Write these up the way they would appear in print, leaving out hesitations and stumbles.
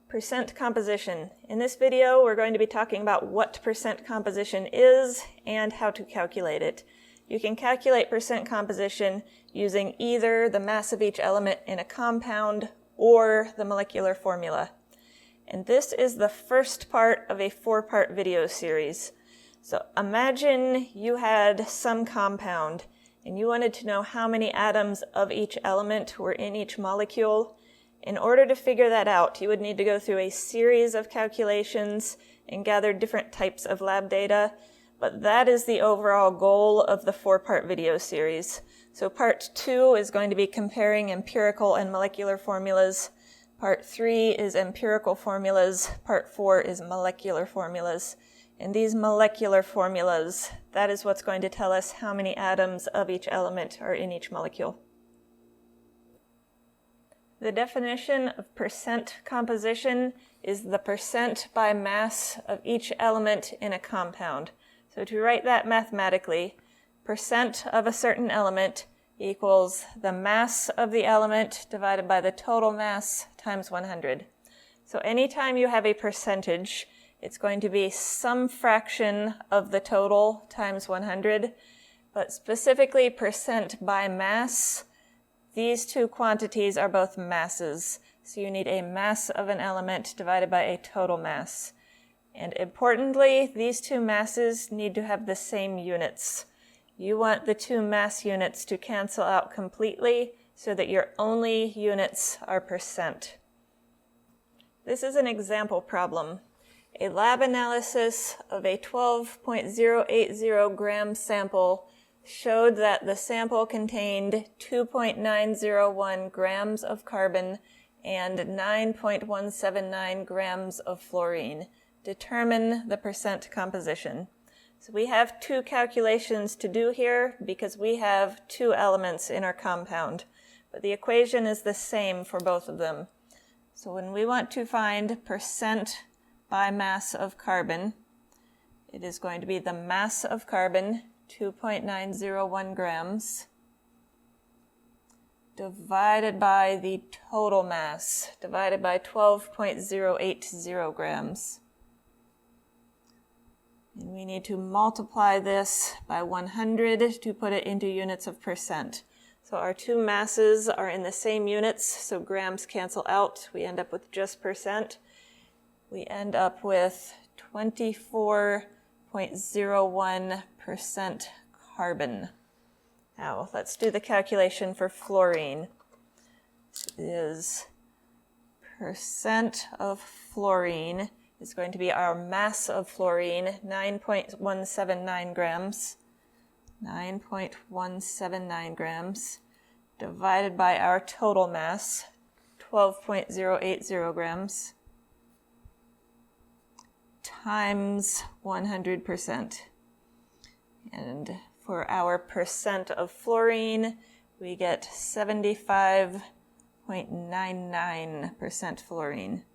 Percent composition. In this video, we're going to be talking about what percent composition is and how to calculate it. You can calculate percent composition using either the mass of each element in a compound or the molecular formula. And this is the first part of a 4-part video series. So imagine you had some compound and you wanted to know how many atoms of each element were in each molecule. In order to figure that out, you would need to go through a series of calculations and gather different types of lab data, but that is the overall goal of the 4-part video series. So part 2 is going to be comparing empirical and molecular formulas. Part 3 is empirical formulas. Part 4 is molecular formulas. And these molecular formulas, that is what's going to tell us how many atoms of each element are in each molecule. The definition of percent composition is the percent by mass of each element in a compound. So to write that mathematically, percent of a certain element equals the mass of the element divided by the total mass times 100. So anytime you have a percentage, it's going to be some fraction of the total times 100, but specifically percent by mass. These two quantities are both masses, so you need a mass of an element divided by a total mass. And importantly, these two masses need to have the same units. You want the two mass units to cancel out completely so that your only units are percent. This is an example problem. A lab analysis of a 12.080 gram sample showed that the sample contained 2.901 grams of carbon and 9.179 grams of fluorine. Determine the percent composition. So we have two calculations to do here because we have two elements in our compound, but the equation is the same for both of them. So when we want to find percent by mass of carbon, it is going to be the mass of carbon, 2.901 grams, divided by the total mass, divided by 12.080 grams. And we need to multiply this by 100 to put it into units of percent. So our two masses are in the same units, so grams cancel out. We end up with just percent. We end up with 24.01% carbon. Now, let's do the calculation for fluorine. This is percent of fluorine is going to be our mass of fluorine, 9.179 grams. 9.179 grams divided by our total mass, 12.080 grams. Times 100%. And for our percent of fluorine, we get 75.99% fluorine.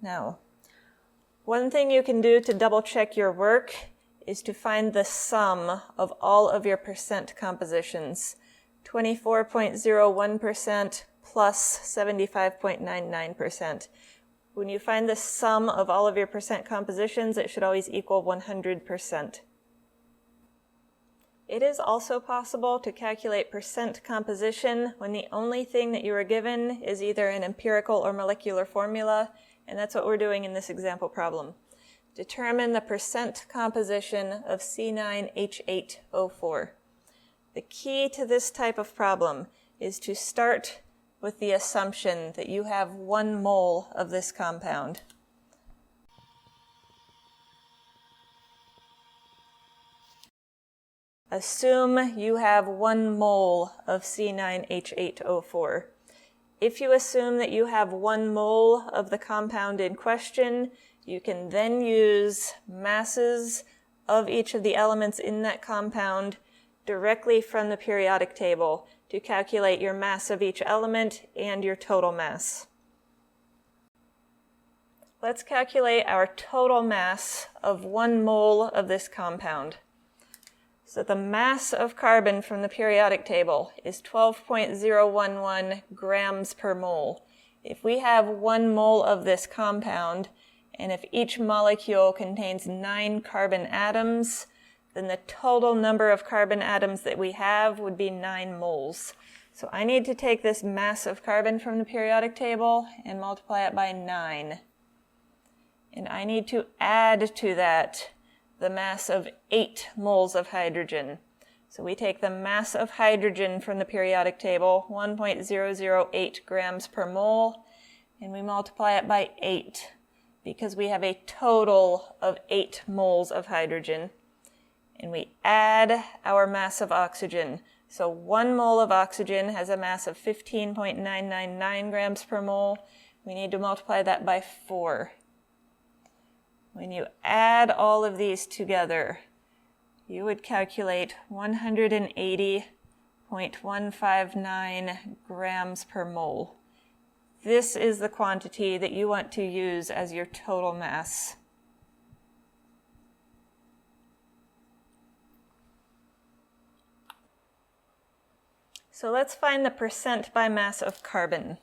Now, one thing you can do to double check your work is to find the sum of all of your percent compositions. 24.01% plus 75.99%. When you find the sum of all of your percent compositions, it should always equal 100%. It is also possible to calculate percent composition when the only thing that you are given is either an empirical or molecular formula, and that's what we're doing in this example problem. Determine the percent composition of C9H8O4. The key to this type of problem is to start with the assumption that you have 1 mole of this compound. Assume you have 1 mole of C9H8O4. If you assume that you have 1 mole of the compound in question, you can then use masses of each of the elements in that compound directly from the periodic table to calculate your mass of each element and your total mass. Let's calculate our total mass of 1 mole of this compound. So the mass of carbon from the periodic table is 12.011 grams per mole. if we have 1 mole of this compound, and if each molecule contains 9 carbon atoms, then the total number of carbon atoms that we have would be 9 moles. So I need to take this mass of carbon from the periodic table and multiply it by 9. And I need to add to that the mass of 8 moles of hydrogen. So we take the mass of hydrogen from the periodic table, 1.008 grams per mole, and we multiply it by 8 because we have a total of 8 moles of hydrogen. And we add our mass of oxygen. So 1 mole of oxygen has a mass of 15.999 grams per mole. We need to multiply that by 4. When you add all of these together, you would calculate 180.159 grams per mole. This is the quantity that you want to use as your total mass. So let's find the percent by mass of carbon.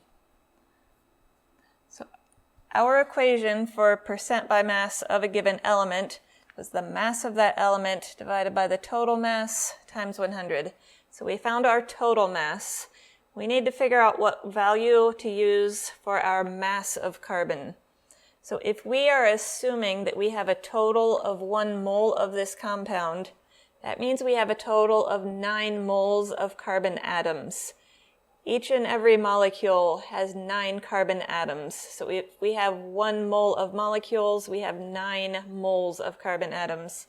So our equation for percent by mass of a given element was the mass of that element divided by the total mass times 100. So we found our total mass. We need to figure out what value to use for our mass of carbon. So if we are assuming that we have a total of 1 mole of this compound, that means we have a total of 9 moles of carbon atoms. Each and every molecule has 9 carbon atoms. So if we have 1 mole of molecules, we have 9 moles of carbon atoms.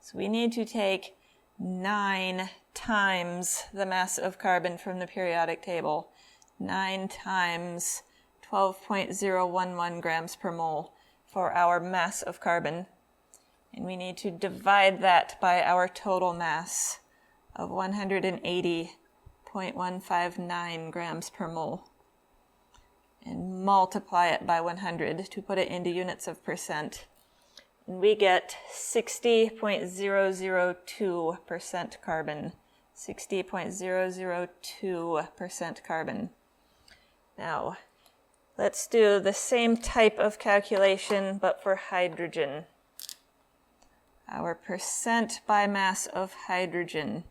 So we need to take 9 times the mass of carbon from the periodic table. 9 times 12.011 grams per mole for our mass of carbon. And we need to divide that by our total mass of 180.159 grams per mole. And multiply it by 100 to put it into units of percent. And we get 60.002% carbon. 60.002% carbon. Now, let's do the same type of calculation, but for hydrogen. Our percent by mass of hydrogen.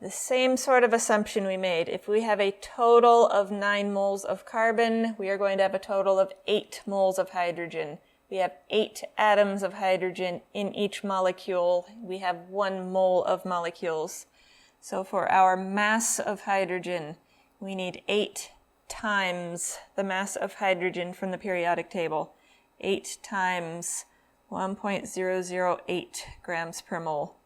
The same sort of assumption we made. If we have a total of 9 moles of carbon, we are going to have a total of 8 moles of hydrogen. We have 8 atoms of hydrogen in each molecule. We have 1 mole of molecules. So for our mass of hydrogen, we need 8 times the mass of hydrogen from the periodic table. 8 times 1.008 grams per mole,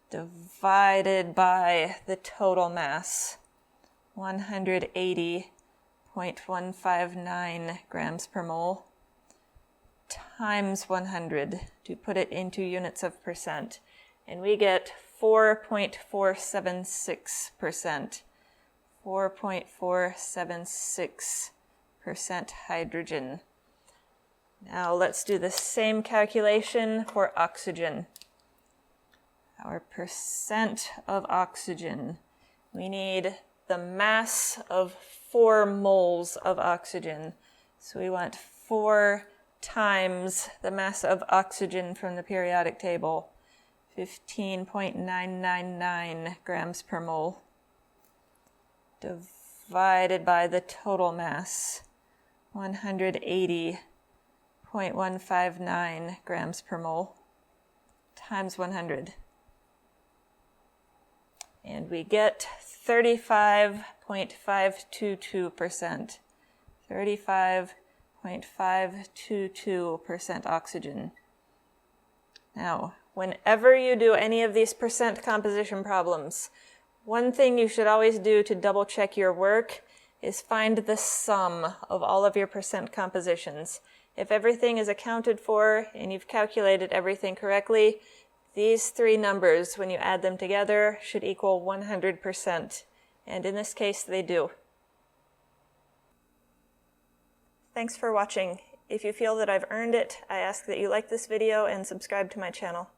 divided by the total mass, 180.159 grams per mole, times 100 to put it into units of percent. And we get 4.476%. 4.476% hydrogen. Now let's do the same calculation for oxygen. Our percent of oxygen. We need the mass of 4 moles of oxygen. So we want 4 times the mass of oxygen from the periodic table, 15.999 grams per mole, divided by the total mass, 180.159 grams per mole, times 100. And we get 35.522%. 35.522% oxygen. Now, whenever you do any of these percent composition problems, one thing you should always do to double check your work is find the sum of all of your percent compositions. If everything is accounted for and you've calculated everything correctly, these 3 numbers, when you add them together, should equal 100%. And in this case, they do. Thanks for watching. If you feel that I've earned it, I ask that you like this video and subscribe to my channel.